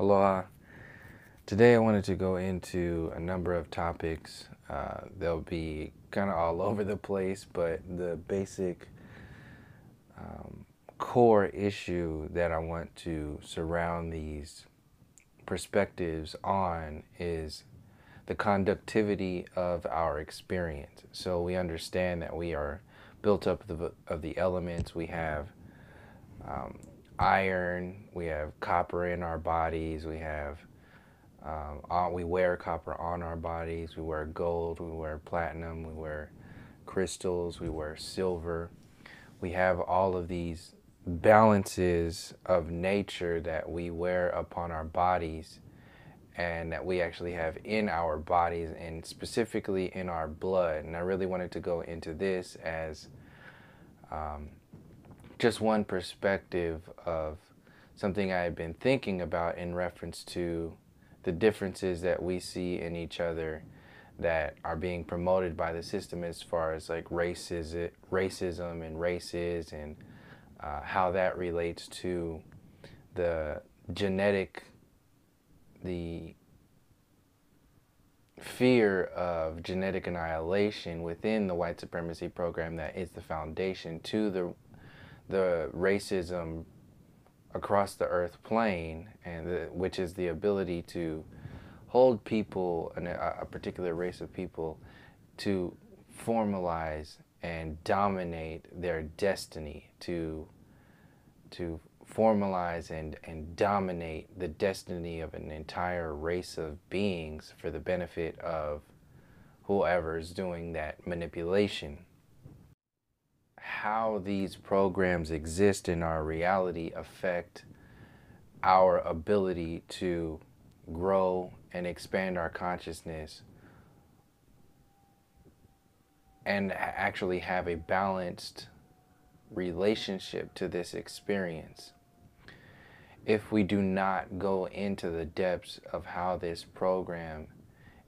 Aloha. Today I wanted to go into a number of topics. They'll be kind of all over the place, but the basic core issue that I want to surround these perspectives on is the conductivity of our experience. So we understand that we are built up of the elements. We have iron, we have copper in our bodies, we wear copper on our bodies, we wear gold, we wear platinum, we wear crystals, we wear silver. We have all of these balances of nature that we wear upon our bodies and that we actually have in our bodies and specifically in our blood. And I really wanted to go into this as just one perspective of something I had been thinking about in reference to the differences that we see in each other that are being promoted by the system as far as like racism and races and how that relates to the fear of genetic annihilation within the white supremacy program that is the foundation to the racism across the earth plane, and which is the ability to hold people, a particular race of people, to formalize and dominate their destiny, to formalize and dominate the destiny of an entire race of beings for the benefit of whoever is doing that manipulation. How these programs exist in our reality affect our ability to grow and expand our consciousness and actually have a balanced relationship to this experience. If we do not go into the depths of how this program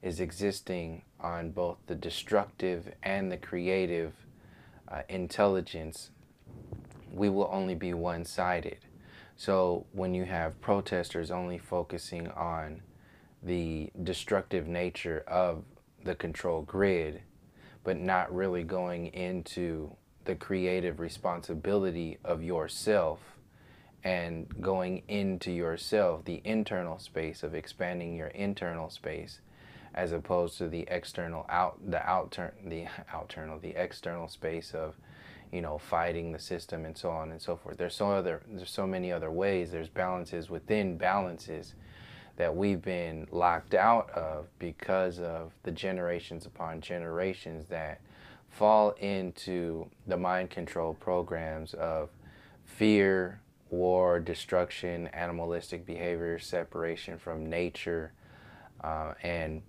is existing on both the destructive and the creative intelligence, we will only be one-sided. So when you have protesters only focusing on the destructive nature of the control grid, but not really going into the creative responsibility of yourself and going into yourself, the internal space of expanding your internal space, as opposed to the external the external space of, fighting the system and so on and so forth. There's so many other ways. There's balances within balances that we've been locked out of because of the generations upon generations that fall into the mind control programs of fear, war, destruction, animalistic behavior, separation from nature, and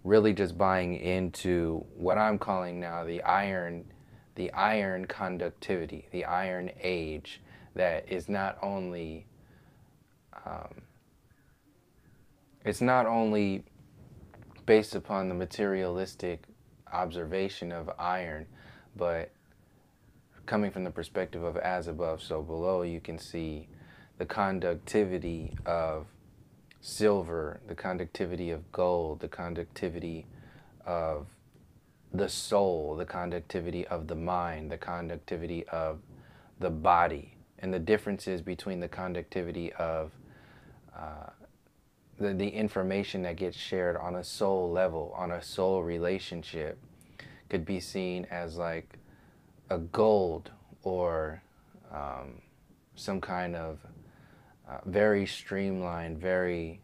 really just buying into what I'm calling now the iron conductivity, the iron age, that is not only it's not only based upon the materialistic observation of iron, but coming from the perspective of as above, so below, you can see the conductivity of silver, the conductivity of gold, the conductivity of the soul, the conductivity of the mind, the conductivity of the body, and the differences between the conductivity of the information that gets shared on a soul level, on a soul relationship, could be seen as like a gold or some kind of very streamlined, very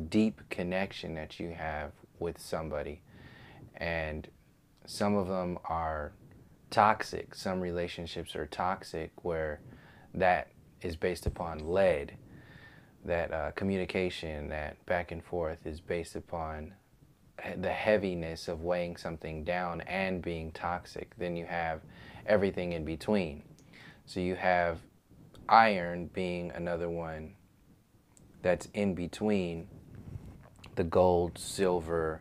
deep connection that you have with somebody. And some of them are toxic. Some relationships are toxic where that is based upon lead. That communication, that back and forth is based upon the heaviness of weighing something down and being toxic. Then you have everything in between. So you have iron being another one that's in between the gold, silver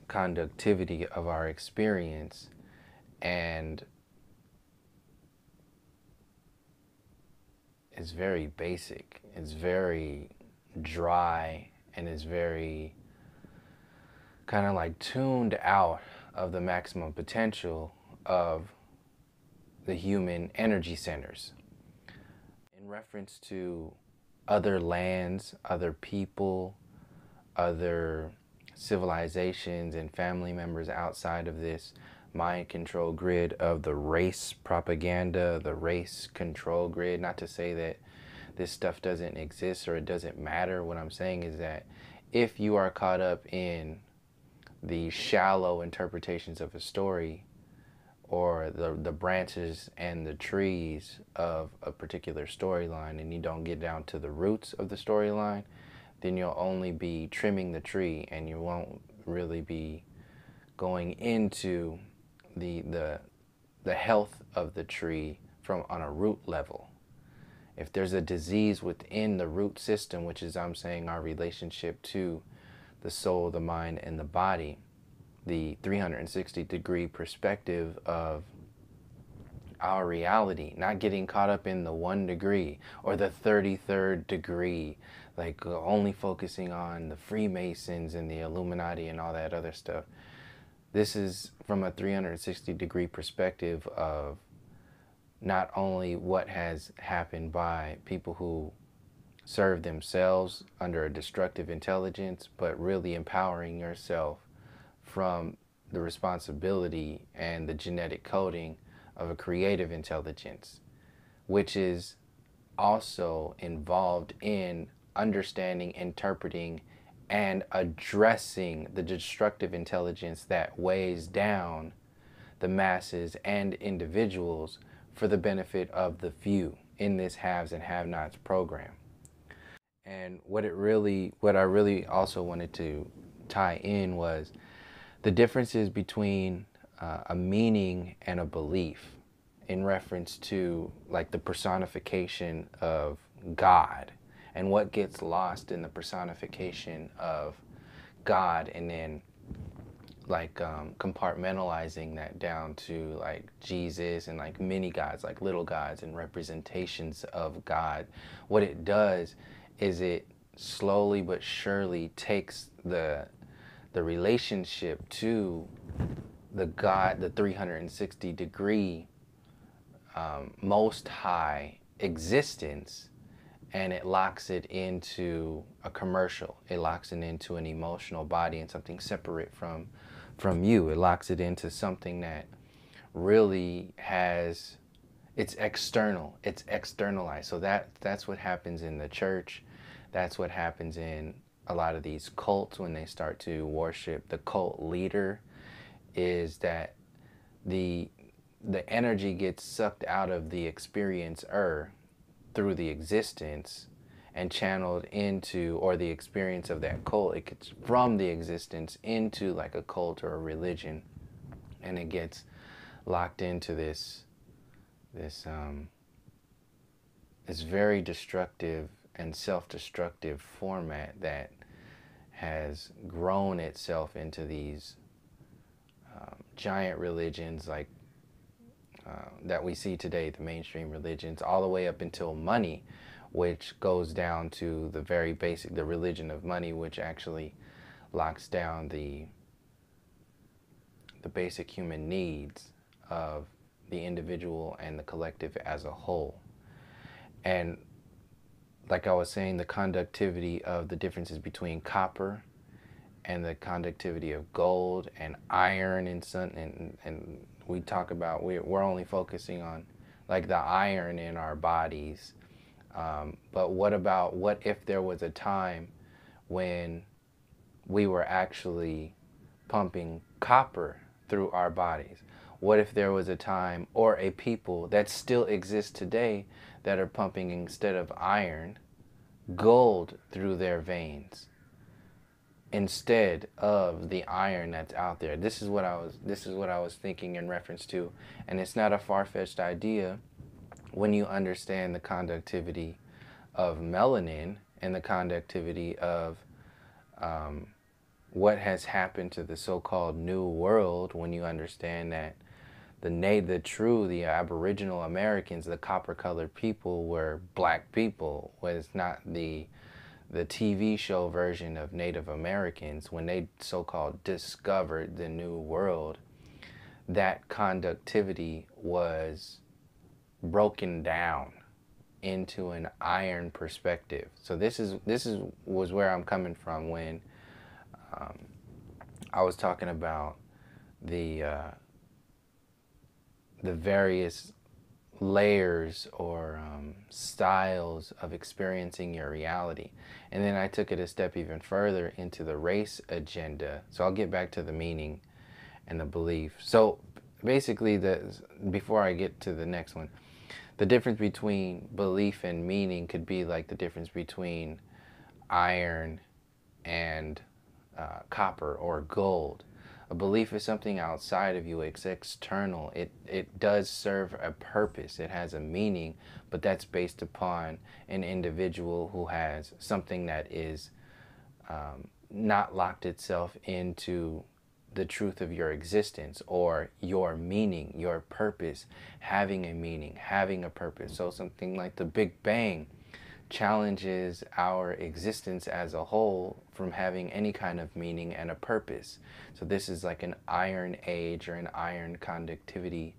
conductivity of our experience, and is very basic. It's very dry and is very kind of like tuned out of the maximum potential of the human energy centers. In reference to other lands, other people, other civilizations and family members outside of this mind control grid of the race propaganda, the race control grid, not to say that this stuff doesn't exist or it doesn't matter. What I'm saying is that if you are caught up in the shallow interpretations of a story, or the branches and the trees of a particular storyline, and you don't get down to the roots of the storyline, then you'll only be trimming the tree and you won't really be going into the health of the tree from on a root level. If there's a disease within the root system, which is, I'm saying, our relationship to the soul, the mind, and the body, the 360-degree perspective of our reality, not getting caught up in the 1 degree or the 33rd degree, like only focusing on the Freemasons and the Illuminati and all that other stuff. This is from a 360-degree perspective of not only what has happened by people who serve themselves under a destructive intelligence, but really empowering yourself from the responsibility and the genetic coding of a creative intelligence, which is also involved in understanding, interpreting, and addressing the destructive intelligence that weighs down the masses and individuals for the benefit of the few in this haves and have-nots program. And what I really also wanted to tie in was the differences between a meaning and a belief in reference to like the personification of God and what gets lost in the personification of God, and then like compartmentalizing that down to like Jesus and like mini gods, like little gods and representations of God. What it does is it slowly but surely takes the relationship to the God, the 360-degree most high existence, and it locks it into a commercial. It locks it into an emotional body and something separate from you. It locks it into something that really has, it's external, it's externalized. So that's what happens in the church. That's what happens in a lot of these cults when they start to worship the cult leader, is that the energy gets sucked out of the experiencer through the existence and channeled into, or the experience of that cult, it gets from the existence into like a cult or a religion, and it gets locked into this very destructive and self-destructive format that has grown itself into these giant religions like that we see today, the mainstream religions, all the way up until money, which goes down to the very basic, the religion of money, which actually locks down the basic human needs of the individual and the collective as a whole. And like I was saying, the conductivity of the differences between copper and the conductivity of gold and iron and sun, and we talk about, we're only focusing on like the iron in our bodies, but what if there was a time when we were actually pumping copper through our bodies? What if there was a time or a people that still exist today that are pumping, instead of iron, gold through their veins instead of the iron that's out there? This is what I was thinking in reference to, and it's not a far-fetched idea when you understand the conductivity of melanin and the conductivity of what has happened to the so-called New World. When you understand that the Aboriginal Americans, the copper-colored people, were black people, was not the the TV show version of Native Americans, when they so-called discovered the New World, that conductivity was broken down into an iron perspective. So this was where I'm coming from when I was talking about the various layers or styles of experiencing your reality. And then I took it a step even further into the race agenda. So I'll get back to the meaning and the belief. So basically, before I get to the next one, the difference between belief and meaning could be like the difference between iron and copper or gold. A belief is something outside of you. It's external. It does serve a purpose. It has a meaning, but that's based upon an individual who has something that is not locked itself into the truth of your existence or your meaning, your purpose, having a meaning, having a purpose. So something like the Big Bang challenges our existence as a whole from having any kind of meaning and a purpose. So this is like an iron age or an iron conductivity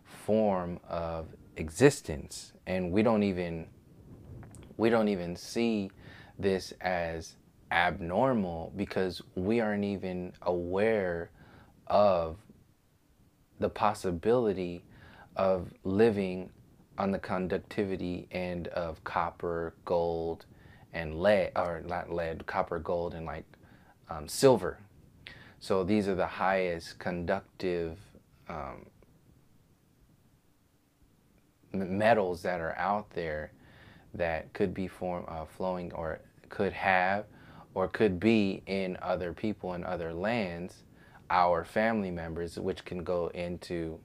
form of existence, and we don't even see this as abnormal because we aren't even aware of the possibility of living on the conductivity end of copper, gold, and lead, or not lead, copper, gold, and like silver. So these are the highest conductive metals that are out there that could be flowing or could have or could be in other people in other lands, our family members, which can go into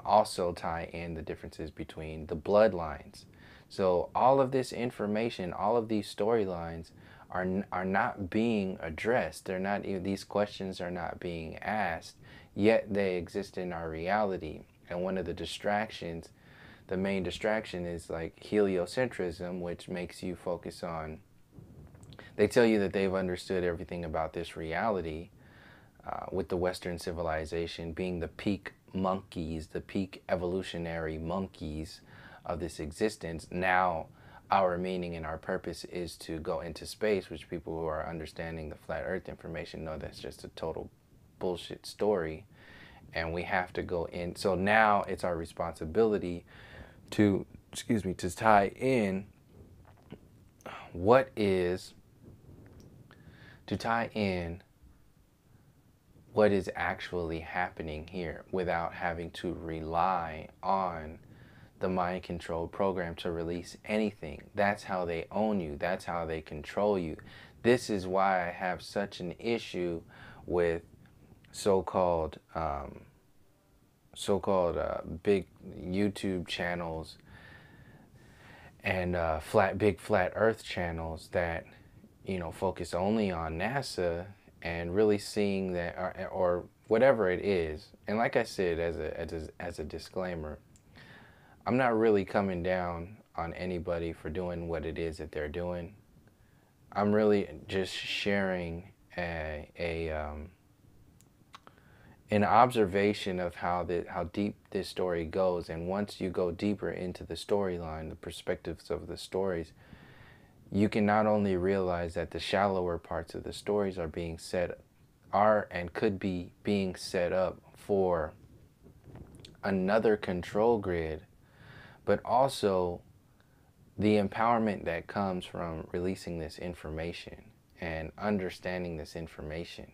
also tie in the differences between the bloodlines. So all of this information, all of these storylines are not being addressed. They're not, these questions are not being asked, yet they exist in our reality. And one of the distractions, the main distraction, is like heliocentrism, which makes you focus on, they tell you that they've understood everything about this reality, with the Western civilization being the peak monkeys, the peak evolutionary monkeys of this existence. Now our meaning and our purpose is to go into space, which people who are understanding the flat earth information know that's just a total bullshit story, and we have to go in. So now it's our responsibility to, to tie in what is actually happening here without having to rely on the mind control program to release anything. That's how they own you. That's how they control you. This is why I have such an issue with so-called big YouTube channels and big flat earth channels that, focus only on NASA, and really seeing that, or whatever it is. And like I said, as a disclaimer, I'm not really coming down on anybody for doing what it is that they're doing. I'm really just sharing an observation of how deep this story goes. And once you go deeper into the storyline, the perspectives of the stories, you can not only realize that the shallower parts of the stories are being and could be being set up for another control grid, but also the empowerment that comes from releasing this information and understanding this information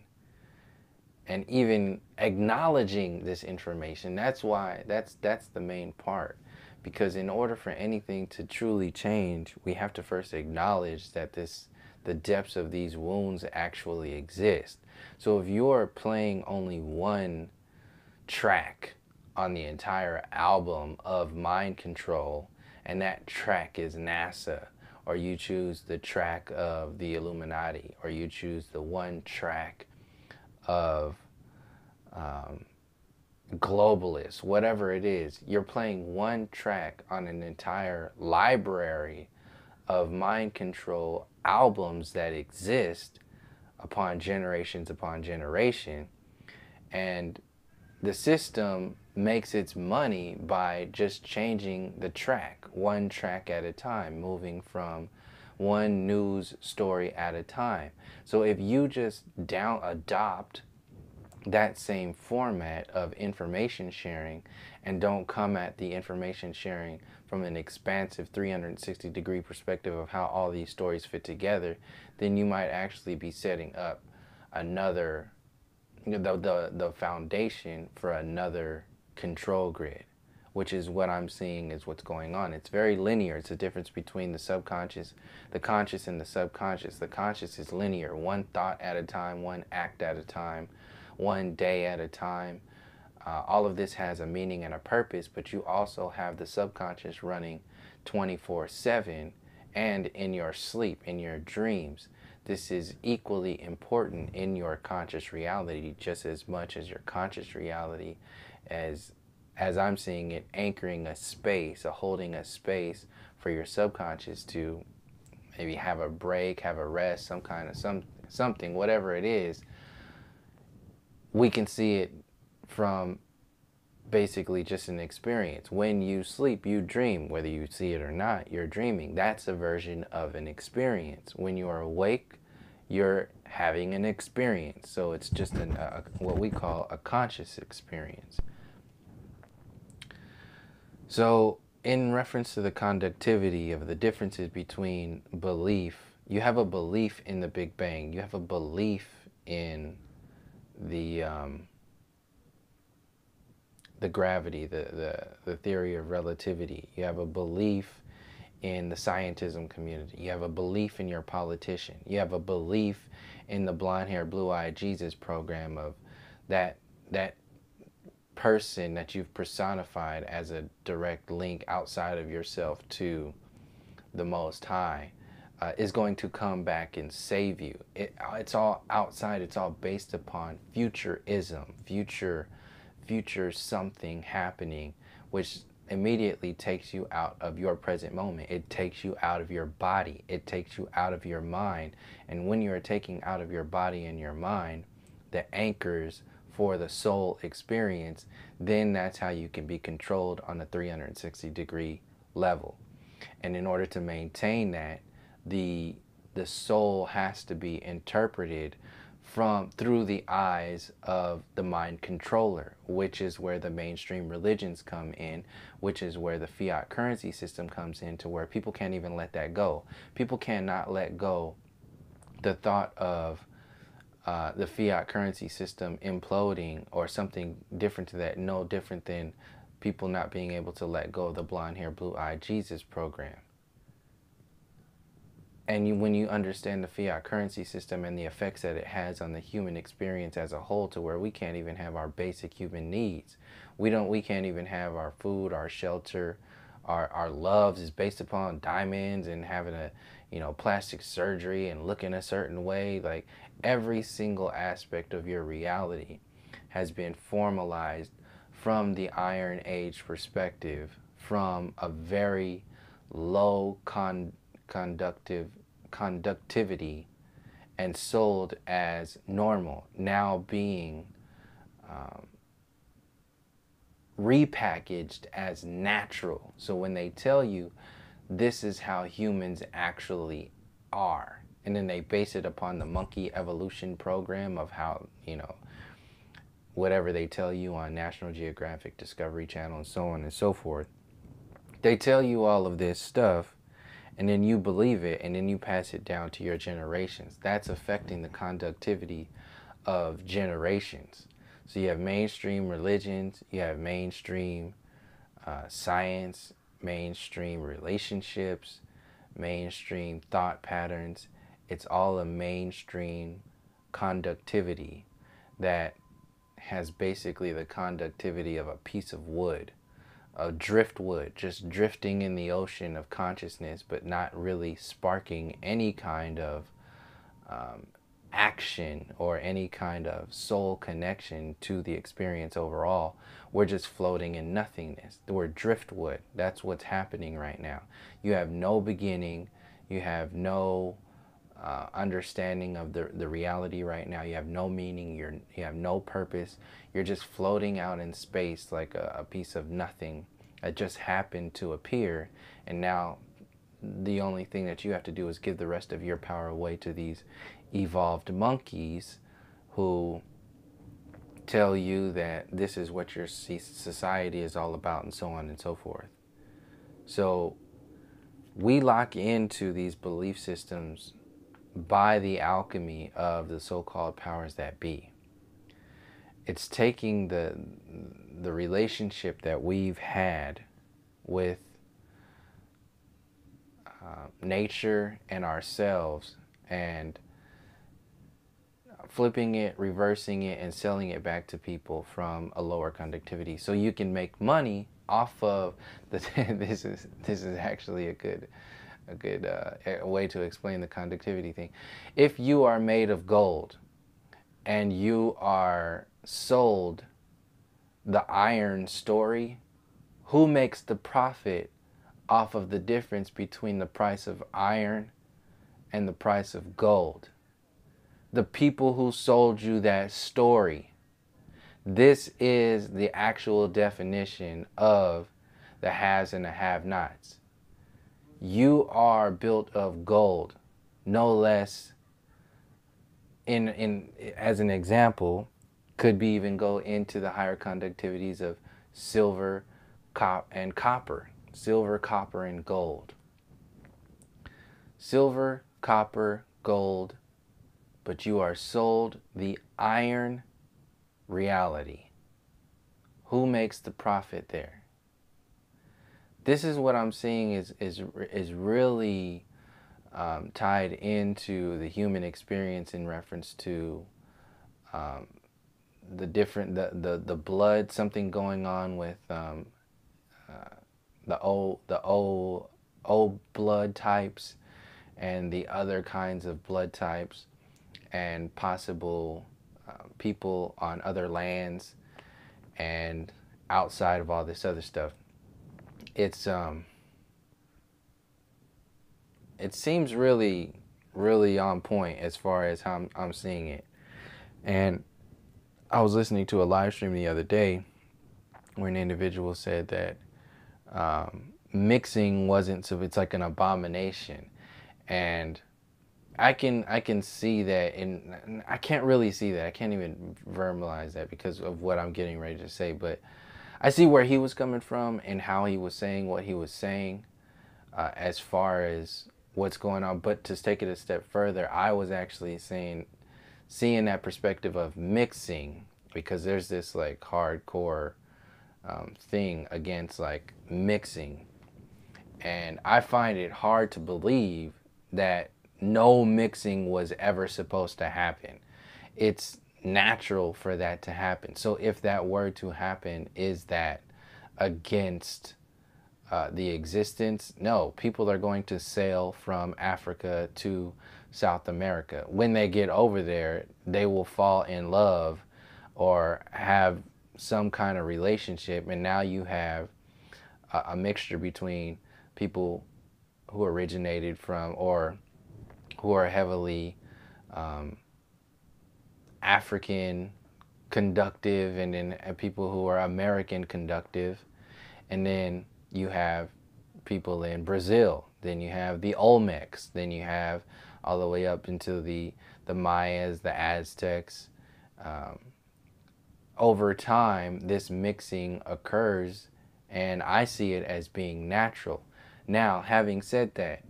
and even acknowledging this information. That's the main part. Because in order for anything to truly change, we have to first acknowledge that the depths of these wounds actually exist. So if you're playing only one track on the entire album of Mind Control, and that track is NASA, or you choose the track of the Illuminati, or you choose the one track of globalists, whatever it is, you're playing one track on an entire library of mind control albums that exist upon generation, and the system makes its money by just changing the track, one track at a time, moving from one news story at a time. So if you just adopt that same format of information sharing and don't come at the information sharing from an expansive 360-degree perspective of how all these stories fit together, then you might actually be setting up another, the foundation for another control grid, which is what I'm seeing is what's going on. It's very linear. It's a difference between the subconscious, the conscious, and the subconscious. The conscious is linear, one thought at a time, one act at a time, one day at a time. All of this has a meaning and a purpose, but you also have the subconscious running 24/7 and in your sleep, in your dreams. This is equally important in your conscious reality, just as much as your conscious reality, as I'm seeing it, anchoring a space, holding a space for your subconscious to maybe have a break, have a rest, some kind of something, whatever it is. We can see it from basically just an experience. When you sleep, you dream. Whether you see it or not, you're dreaming. That's a version of an experience. When you are awake, you're having an experience. So it's just what we call a conscious experience. So in reference to the conductivity of the differences between belief, you have a belief in the Big Bang. You have a belief in the gravity, the theory of relativity. You have a belief in the scientism community. You have a belief in your politician. You have a belief in the blonde-haired, blue-eyed Jesus program of that person that you've personified as a direct link outside of yourself to the Most High is going to come back and save you. It's all outside. It's all based upon futurism, future something happening, which immediately takes you out of your present moment. It takes you out of your body. It takes you out of your mind. And when you are taking out of your body and your mind the anchors for the soul experience, then that's how you can be controlled on a 360-degree level. And in order to maintain that, the soul has to be interpreted through the eyes of the mind controller, which is where the mainstream religions come in, which is where the fiat currency system comes in, to where people can't even let that go. People cannot let go the thought of the fiat currency system imploding or something different to that, no different than people not being able to let go of the blonde-haired, blue-eyed Jesus program. And when you understand the fiat currency system and the effects that it has on the human experience as a whole, to where we can't even have our basic human needs. We can't even have our food, our shelter, our loves is based upon diamonds and having a, plastic surgery and looking a certain way. Like every single aspect of your reality has been formalized from the Iron Age perspective, from a very low conductivity, and sold as normal, now being repackaged as natural. So when they tell you this is how humans actually are, and then they base it upon the monkey evolution program of how, whatever they tell you on National Geographic, Discovery Channel, and so on and so forth, they tell you all of this stuff, and then you believe it, and then you pass it down to your generations. That's affecting the conductivity of generations. So you have mainstream religions, you have mainstream science, mainstream relationships, mainstream thought patterns. It's all a mainstream conductivity that has basically the conductivity of a piece of wood, of driftwood, just drifting in the ocean of consciousness, but not really sparking any kind of action or any kind of soul connection to the experience overall. We're just floating in nothingness. We're driftwood. That's what's happening right now. You have no beginning. You have no understanding of the reality right now. You have no meaning. You have no purpose. You're just floating out in space like a piece of nothing that just happened to appear, and now the only thing that you have to do is give the rest of your power away to these evolved monkeys who tell you that this is what your society is all about, and so on and so forth. So we lock into these belief systems by the alchemy of the so-called powers that be. It's taking the relationship that we've had with nature and ourselves and flipping it, reversing it, and selling it back to people from a lower conductivity, so you can make money off of the. This is actually a good way to explain the conductivity thing. If you are made of gold and you are sold the iron story, who makes the profit off of the difference between the price of iron and the price of gold? The people who sold you that story. This is the actual definition of the haves and the have-nots. You are built of gold, no less. As an example, could be even go into the higher conductivities of silver, and copper. Silver, copper, and gold. Silver, copper, gold, but you are sold the iron reality. Who makes the profit there? This is what I'm seeing is really tied into the human experience in reference to the different the blood, something going on with the O blood types and the other kinds of blood types, and possible people on other lands and outside of all this other stuff. It's it seems really on point as far as how I'm seeing it. And I was listening to a live stream the other day where an individual said that mixing wasn't, so it's like an abomination. And I can see that, and I can't really see that. I can't even verbalize that because of what I'm getting ready to say. But I see where he was coming from and how he was saying what he was saying as far as what's going on. But to take it a step further, I was actually seeing that perspective of mixing, because there's this like hardcore thing against like mixing. And I find it hard to believe that no mixing was ever supposed to happen. It's natural for that to happen. So if that were to happen, is that against the existence? No, people are going to sail from Africa to South America. When they get over there, they will fall in love or have some kind of relationship, and now you have a mixture between people who originated from or who are heavily African conductive, and then people who are American conductive, and then you have people in Brazil, then you have the Olmecs, then you have all the way up into the Mayas, the Aztecs. Over time, this mixing occurs, and I see it as being natural. Now, having said that,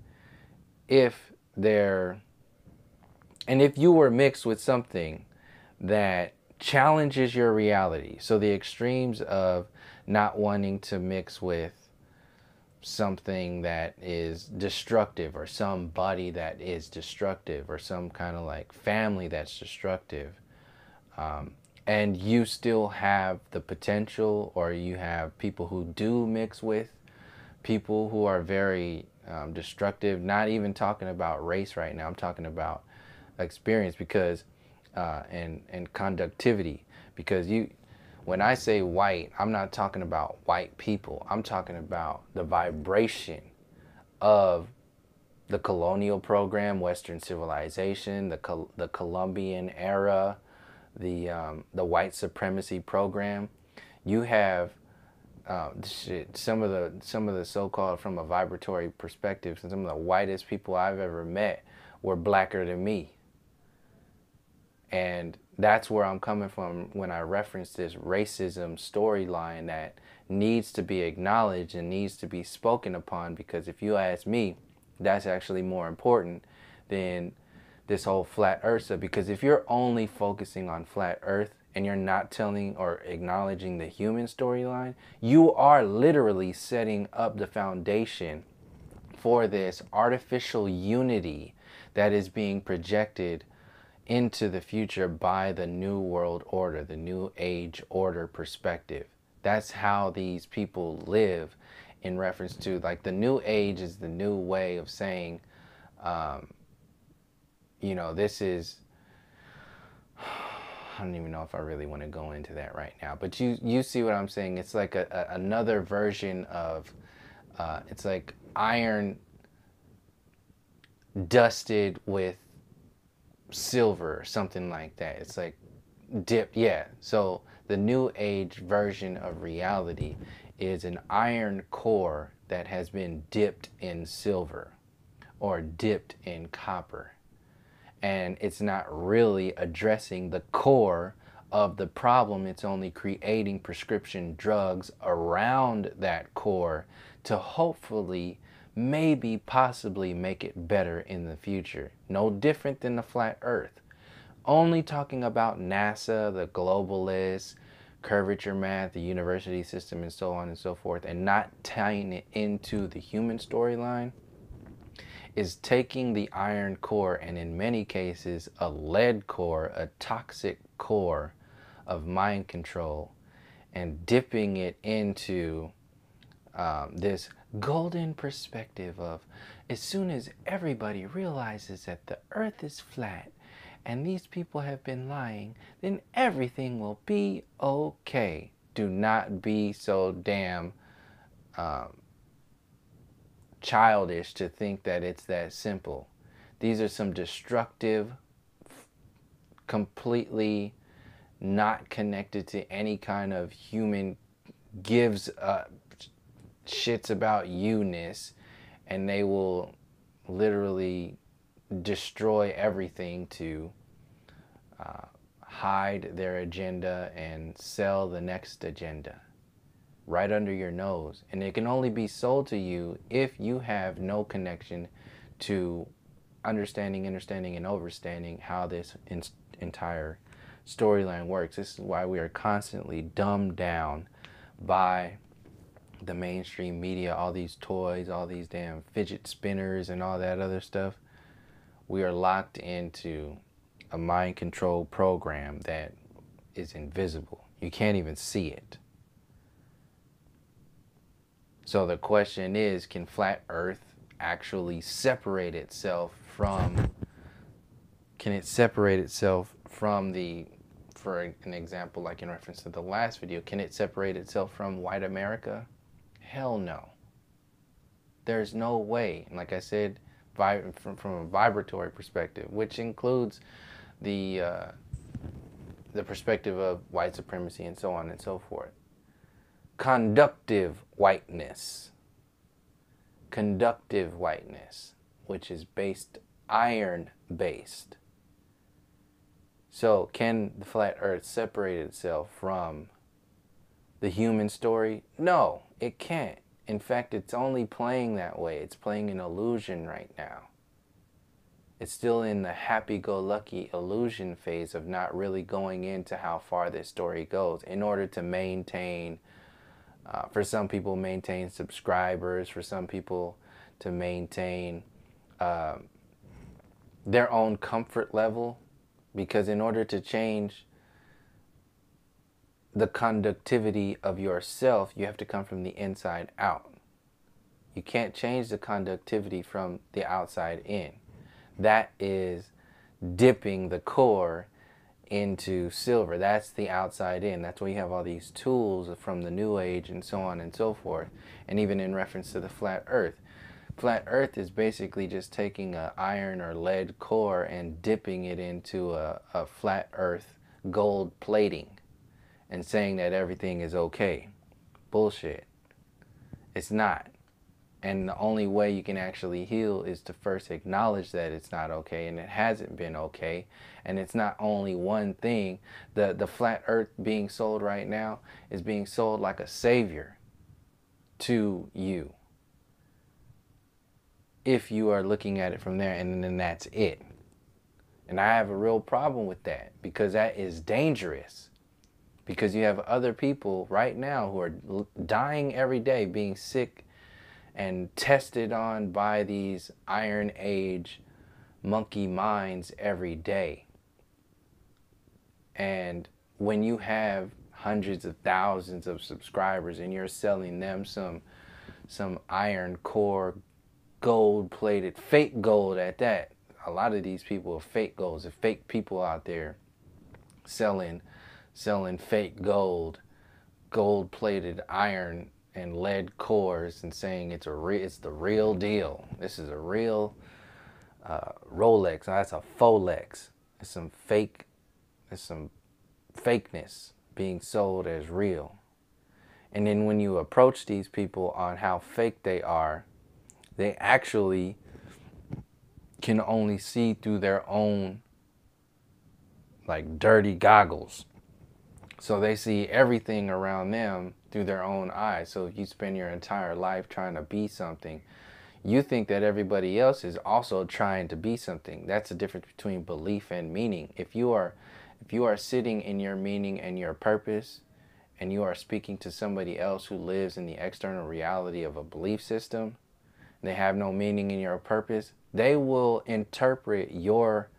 if you were mixed with something that challenges your reality, so the extremes of not wanting to mix with something that is destructive, or somebody that is destructive, or some kind of like family that's destructive, and you still have the potential, or you have people who do mix with people who are very destructive, not even talking about race right now, I'm talking about experience, because and conductivity, because when I say white, I'm not talking about white people. I'm talking about the vibration of the colonial program, Western civilization, the Columbian era, the white supremacy program. You have some of the so-called, from a vibratory perspective, some of the whitest people I've ever met were blacker than me. And that's where I'm coming from when I reference this racism storyline that needs to be acknowledged and needs to be spoken upon, because if you ask me, that's actually more important than this whole flat earth stuff. Because if you're only focusing on flat earth and you're not telling or acknowledging the human storyline, you are literally setting up the foundation for this artificial unity that is being projected into the future by the New World Order, the New Age Order perspective. That's how these people live, in reference to, like, the New Age is the new way of saying, you know, this is, I don't even know if I really want to go into that right now, but you see what I'm saying. It's like another version of, it's like iron dusted with silver or something like that. It's like dipped, yeah. So the New Age version of reality is an iron core that has been dipped in silver or dipped in copper. And it's not really addressing the core of the problem. It's only creating prescription drugs around that core to hopefully, maybe, possibly make it better in the future. No different than the flat earth. Only talking about NASA, the globalists, curvature math, the university system, and so on and so forth, and not tying it into the human storyline, is taking the iron core, and in many cases a lead core, a toxic core of mind control, and dipping it into this golden perspective of, as soon as everybody realizes that the earth is flat and these people have been lying, then everything will be okay. Do not be so damn childish to think that it's that simple. These are some destructive, completely not connected to any kind of human gives shits about you-ness, and they will literally destroy everything to hide their agenda and sell the next agenda right under your nose. And it can only be sold to you if you have no connection to understanding, and overstanding how this entire storyline works. This is why we are constantly dumbed down by the mainstream media, all these toys, all these damn fidget spinners and all that other stuff. We are locked into a mind control program that is invisible. You can't even see it. So the question is, can flat earth actually separate itself from, the, for an example, like in reference to the last video, can it separate itself from white America? Hell no. There's no way. And like I said, from a vibratory perspective, which includes the perspective of white supremacy and so on and so forth. Conductive whiteness, which is iron based. So can the flat earth separate itself from the human story? No, it can't. In fact, it's only playing that way. It's playing an illusion right now. It's still in the happy-go-lucky illusion phase of not really going into how far this story goes in order to maintain, for some people, maintain subscribers, for some people to maintain their own comfort level. Because in order to change the conductivity of yourself, you have to come from the inside out. You can't change the conductivity from the outside in. That is dipping the core into silver. That's the outside in. That's why you have all these tools from the New Age and so on and so forth. And even in reference to the flat earth. Flat Earth is basically just taking a iron or lead core and dipping it into a flat Earth gold plating and saying that everything is okay. Bullshit. It's not. And the only way you can actually heal is to first acknowledge that it's not okay and it hasn't been okay. And it's not only one thing. The flat earth being sold right now is being sold like a savior to you, if you are looking at it from there, and then that's it. And I have a real problem with that, because that is dangerous. Because you have other people right now who are dying every day, being sick and tested on by these Iron Age monkey minds every day. And when you have hundreds of thousands of subscribers and you're selling them some iron core, gold plated, fake gold at that. A lot of these people are fake golds. There are fake people out there selling fake gold, gold plated iron and lead cores, and saying it's the real deal. This is a real Rolex. Oh, that's a Folex. It's some fakeness being sold as real. And then when you approach these people on how fake they are, they actually can only see through their own like dirty goggles. So they see everything around them through their own eyes. So if you spend your entire life trying to be something, you think that everybody else is also trying to be something. That's the difference between belief and meaning. If you are sitting in your meaning and your purpose, and you are speaking to somebody else who lives in the external reality of a belief system, they have no meaning in your purpose, they will interpret your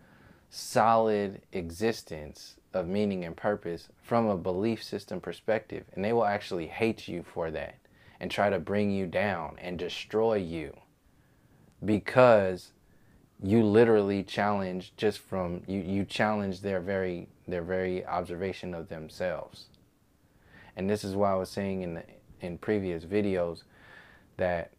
solid existence of meaning and purpose from a belief system perspective. And they will actually hate you for that and try to bring you down and destroy you, because you literally challenge you challenge their very observation of themselves. And this is why I was saying in previous videos that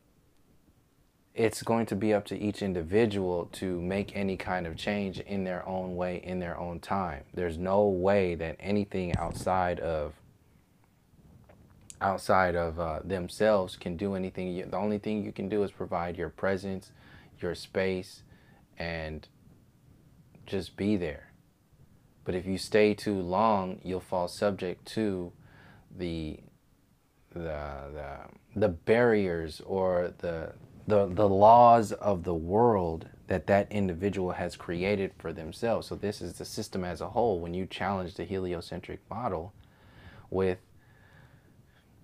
it's going to be up to each individual to make any kind of change in their own way, in their own time. There's no way that anything outside of themselves can do anything. The only thing you can do is provide your presence, your space, and just be there. But if you stay too long, you'll fall subject to the barriers or the laws of the world that individual has created for themselves. So this is the system as a whole. When you challenge the heliocentric model with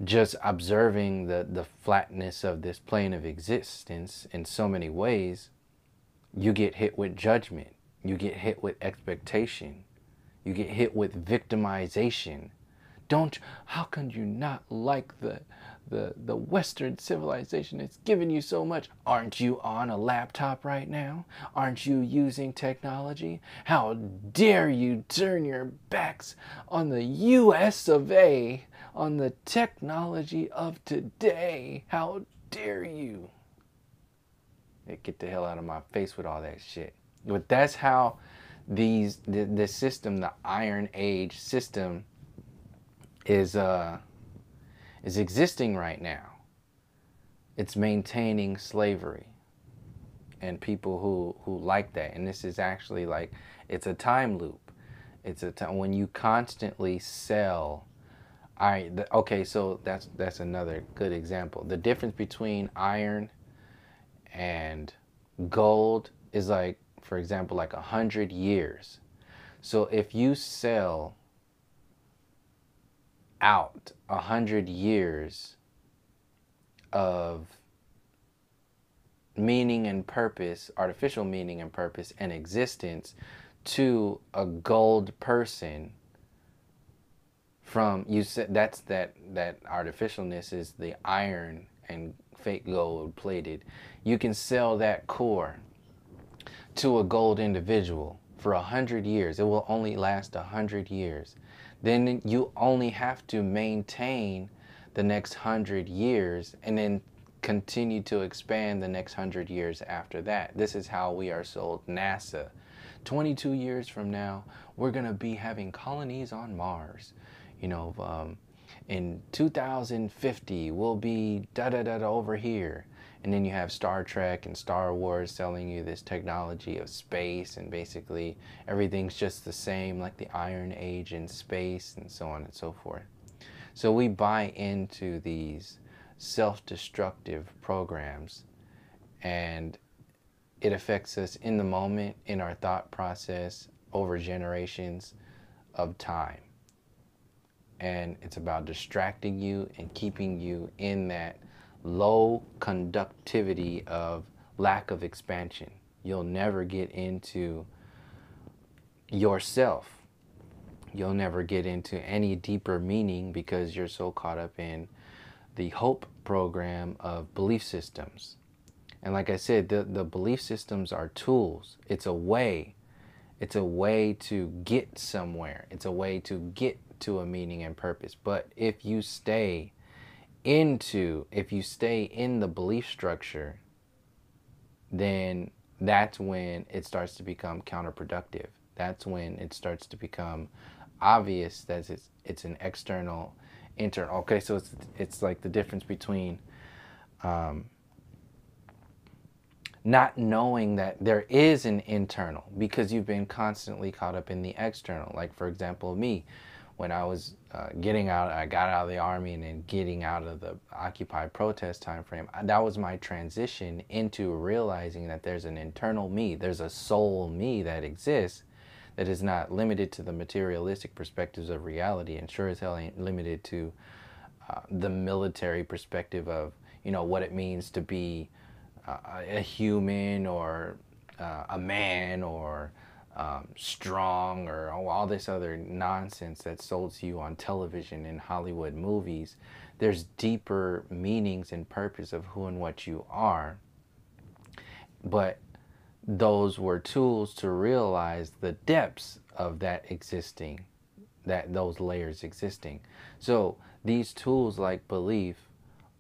just observing the flatness of this plane of existence in so many ways, you get hit with judgment, you get hit with expectation, you get hit with victimization. How can you not like the Western civilization? It's given you so much. Aren't you on a laptop right now? Aren't you using technology? How dare you turn your backs on the US of A, on the technology of today? How dare you? Get the hell out of my face with all that shit. But that's how the system, the Iron Age system, is existing right now. It's maintaining slavery and people who like that. And this is actually like, it's a time loop. It's a time when you constantly sell. Okay, so that's another good example. The difference between iron and gold is like, for example, like 100 years. So if you sell out 100 years of meaning and purpose, artificial meaning and purpose and existence, to a gold person, from you said that artificialness is the iron and fake gold plated. You can sell that core to a gold individual for 100 years. It will only last 100 years. Then you only have to maintain the next 100 years and then continue to expand the next 100 years after that. This is how we are sold NASA. 22 years from now, we're going to be having colonies on Mars. You know, in 2050, we'll be da-da-da over here. And then you have Star Trek and Star Wars selling you this technology of space, and basically everything's just the same, like the Iron Age in space and so on and so forth. So we buy into these self-destructive programs, and it affects us in the moment, in our thought process, over generations of time. And it's about distracting you and keeping you in that low conductivity of lack of expansion. You'll never get into yourself. You'll never get into any deeper meaning because you're so caught up in the hope program of belief systems. And like I said, the belief systems are tools. It's a way to get somewhere. It's a way to get to a meaning and purpose. But if you stay in the belief structure, then that's when it starts to become counterproductive. That's when it starts to become obvious that it's an external, internal. Okay, so it's like the difference between not knowing that there is an internal, because you've been constantly caught up in the external. Like, for example, me, when I was I got out of the Army and then getting out of the Occupy protest time frame, that was my transition into realizing that there's an internal me, there's a soul me that exists, that is not limited to the materialistic perspectives of reality, and sure as hell ain't limited to the military perspective of, you know, what it means to be a human, or a man, or strong, or all this other nonsense that's sold to you on television and Hollywood movies. There's deeper meanings and purpose of who and what you are. But those were tools to realize the depths of that existing, those layers existing. So these tools, like belief,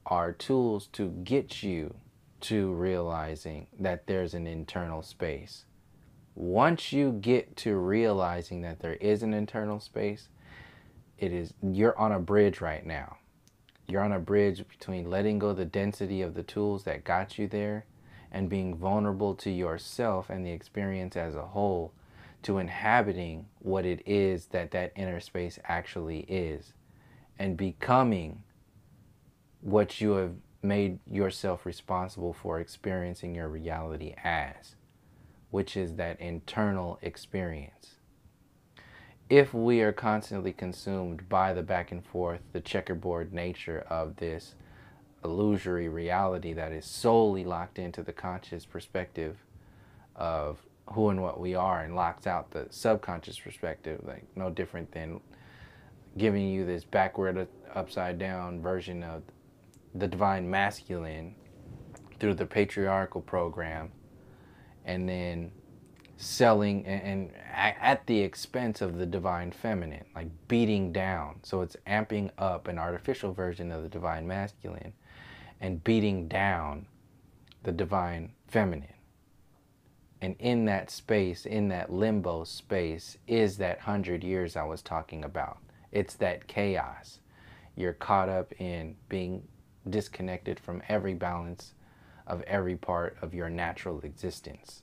are tools to get you to realizing that there's an internal space. Once you get to realizing that there is an internal space, you're on a bridge right now. You're on a bridge between letting go the density of the tools that got you there and being vulnerable to yourself and the experience as a whole, to inhabiting what it is that inner space actually is, and becoming what you have made yourself responsible for experiencing your reality as, which is that internal experience. If we are constantly consumed by the back and forth, the checkerboard nature of this illusory reality that is solely locked into the conscious perspective of who and what we are, and locks out the subconscious perspective, like no different than giving you this backward, upside down version of the divine masculine through the patriarchal program, and then selling and at the expense of the divine feminine, like beating down. So it's amping up an artificial version of the divine masculine and beating down the divine feminine. And in that space, in that limbo space, is that 100 years I was talking about. It's that chaos. You're caught up in being disconnected from every balance of every part of your natural existence.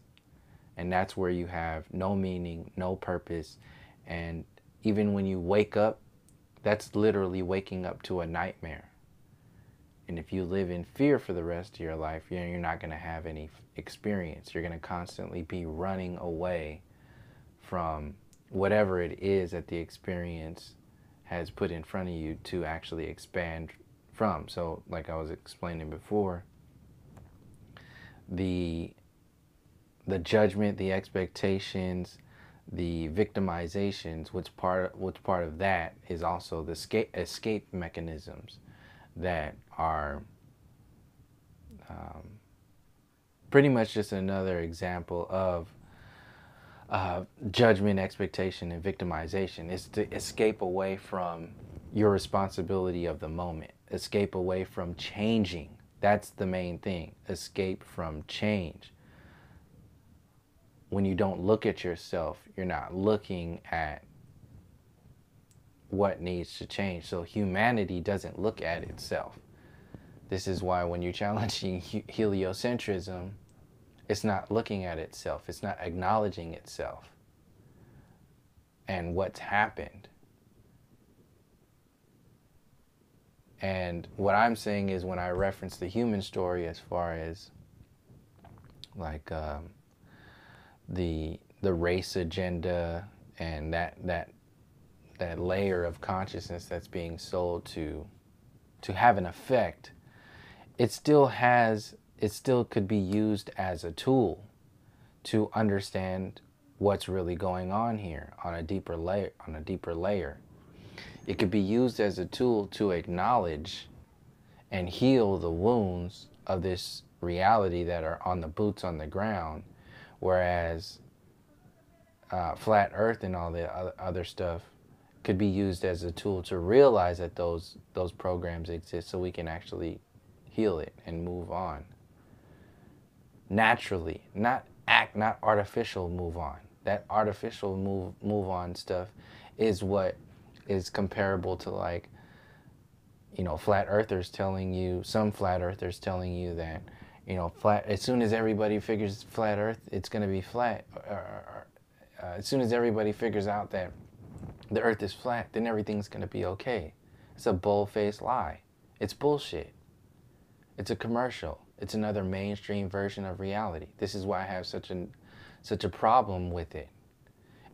And that's where you have no meaning, no purpose. And even when you wake up, that's literally waking up to a nightmare. And if you live in fear for the rest of your life, you're not going to have any experience. You're going to constantly be running away from whatever it is that the experience has put in front of you to actually expand from. So like I was explaining before, the judgment, the expectations, the victimizations, what's part of that is also the escape mechanisms that are pretty much just another example of judgment, expectation, and victimization. Is to escape away from your responsibility of the moment, escape away from changing That's the main thing. Escape from change. When you don't look at yourself, you're not looking at what needs to change. So humanity doesn't look at itself. This is why when you're challenging heliocentrism, it's not looking at itself. It's not acknowledging itself and what's happened. And what I'm saying is, when I reference the human story, as far as like the race agenda and that layer of consciousness that's being sold to have an effect, it still could be used as a tool to understand what's really going on here on a deeper layer. It could be used as a tool to acknowledge and heal the wounds of this reality that are on the boots on the ground, whereas flat earth and all the other stuff could be used as a tool to realize that those programs exist, so we can actually heal it and move on naturally, not artificial move on. That artificial move on stuff is what is comparable to, like, you know, flat earthers telling you, some flat earthers telling you that, you know, as soon as everybody figures flat earth, it's going to be flat. As soon as everybody figures out that the earth is flat, then everything's going to be okay. It's a bold-faced lie. It's bullshit. It's a commercial. It's another mainstream version of reality. This is why I have such a problem with it.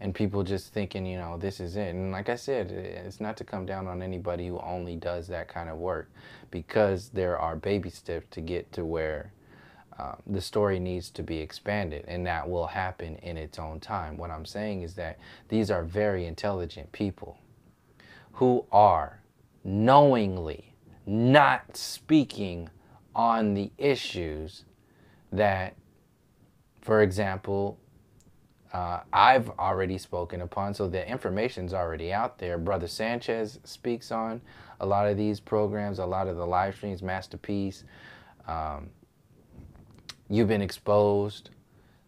And people just thinking, you know, this is it. And like I said, it's not to come down on anybody who only does that kind of work, because there are baby steps to get to where the story needs to be expanded, and that will happen in its own time. What I'm saying is that these are very intelligent people who are knowingly not speaking on the issues that, for example, I've already spoken upon, so the information's already out there. Brother Sanchez speaks on a lot of these programs, a lot of the live streams, Masterpiece, You've Been Exposed,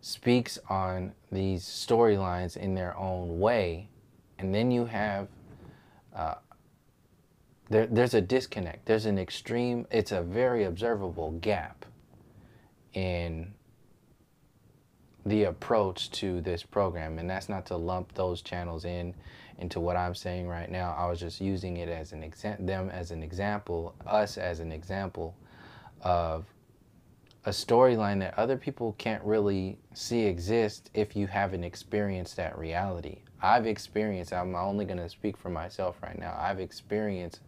speaks on these storylines in their own way. And then you have, there's a disconnect. There's an extreme, it's a very observable gap in the approach to this program. And that's not to lump those channels into what I'm saying right now. I was just using it as an them as an example, us as an example of a storyline that other people can't really see exist if you haven't experienced that reality. I've experienced, I'm only going to speak for myself right now, I've experienced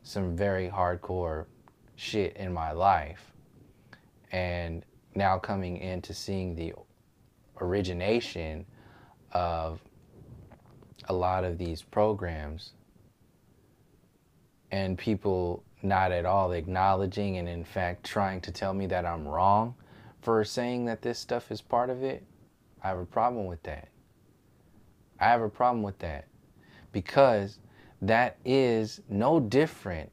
some very hardcore shit in my life. And now coming into seeing the origination of a lot of these programs, and people not at all acknowledging and in fact trying to tell me that I'm wrong for saying that this stuff is part of it, I have a problem with that. I have a problem with that, because that is no different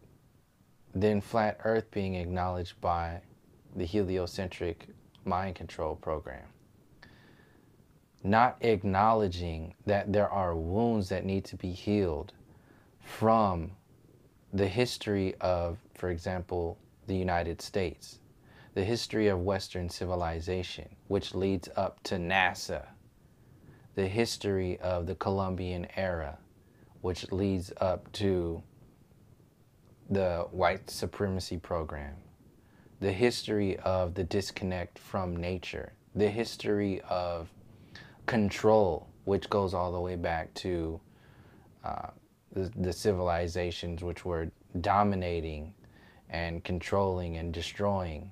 than flat earth being acknowledged by the Heliocentric Mind Control Program. Not acknowledging that there are wounds that need to be healed from the history of, for example, the United States, the history of Western civilization, which leads up to NASA, the history of the Columbian era, which leads up to the white supremacy program, the history of the disconnect from nature, the history of control, which goes all the way back to the civilizations which were dominating and controlling and destroying,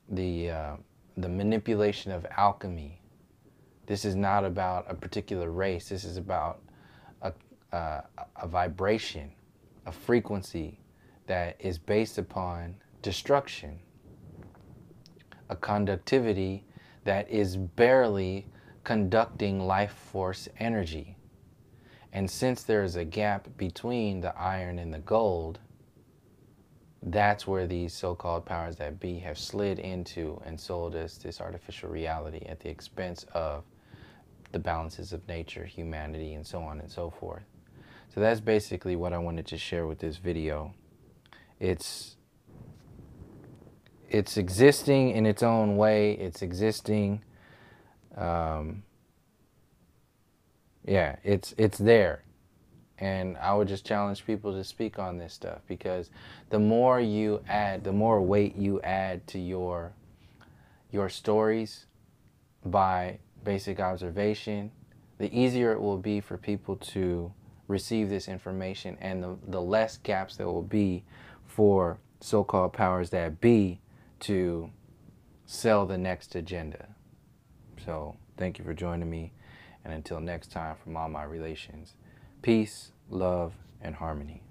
the manipulation of alchemy. This is not about a particular race. This is about a vibration, a frequency that is based upon destruction, a conductivity that is barely conducting life force energy. And since there is a gap between the iron and the gold, that's where these so-called powers that be have slid into and sold us this artificial reality at the expense of the balances of nature, humanity, and so on and so forth. So that's basically what I wanted to share with this video. It's existing in its own way. It's existing. Yeah, it's there. And I would just challenge people to speak on this stuff, because the more you add, the more weight you add to your stories by basic observation, the easier it will be for people to receive this information, and the less gaps there will be for so-called powers that be to sell the next agenda. So thank you for joining me, and until next time, from all my relations, peace, love, and harmony.